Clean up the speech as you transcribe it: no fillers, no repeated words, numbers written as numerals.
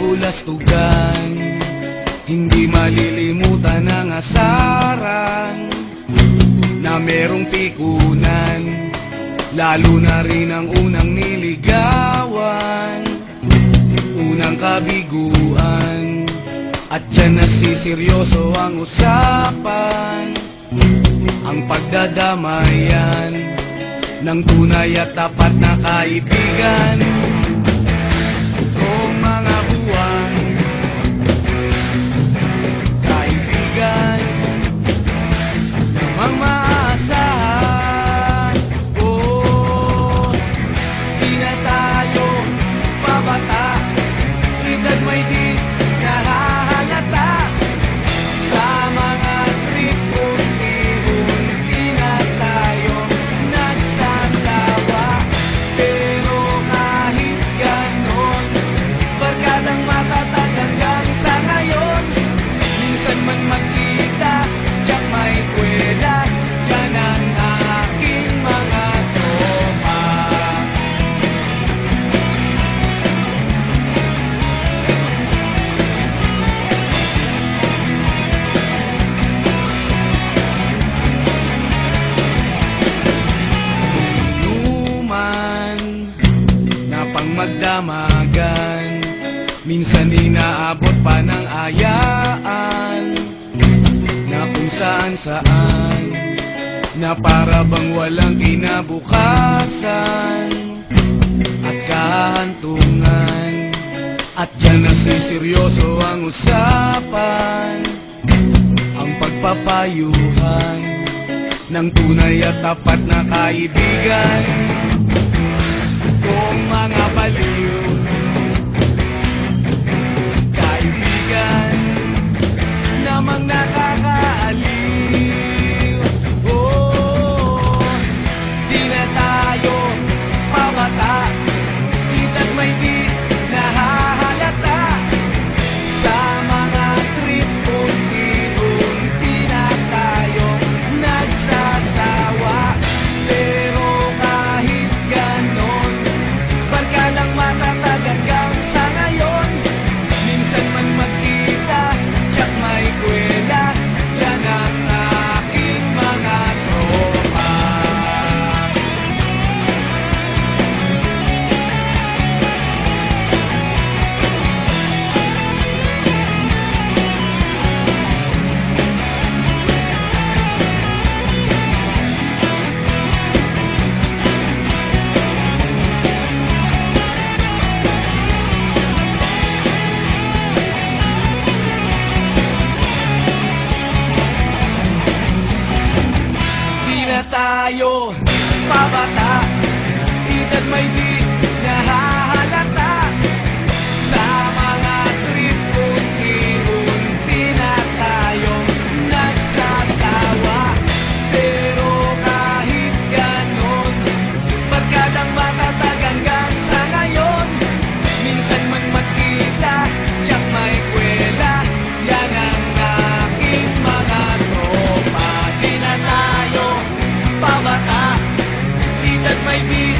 kabulastugan, hindi malilimutan ang asaran na merong pikunan, lalo na rin ang unang niligawan, unang kabiguan. At dyan nasiseryoso ang usapan, ang pagdadamayan ng tunay at tapat na kaibigan. Kung mga buwan, kaibigan namang maasahan. Oh, di na tayo pabata, edad may di nahahalata. Sa mga trip unti-unti na tayo nagsasawa. Pero kahit ganon, barkadang matatag hanggang sa ngayon. Minsan man magkita, tiyak may kwela, yan ang aking mga tropa. Inuman na pang magdamagan, minsan inaabot pa ng ayaan, na kung saan-saan, na para bang walang kinabukasan at kahantungan. At dyan nasiseryoso ang usapan, ang pagpapayuhan ng tunay at tapat na kaibigan. Kung mga baliw, kaibigan namang nakakaaliw. Oh, di na tayo pabata, edad may di nahahalata. Sa mga trip unti-unti na tayo nagsasawa. Pero kahit ganon, barkadang matatag hanggang sa ngayon. Minsan man magkita, tiyak may kwela, yan ang aking mga tropa. Di na tayo pabata, edad may di nahahalata. Sa mga trip unti-unti na tayo nagsasawa. Pero kahit ganon, barkadang matatag hanggang sa ngayon. Minsan man magkita, tiyak may kwela, yan ang aking mga tropa. Di na tayo pabata, edad may di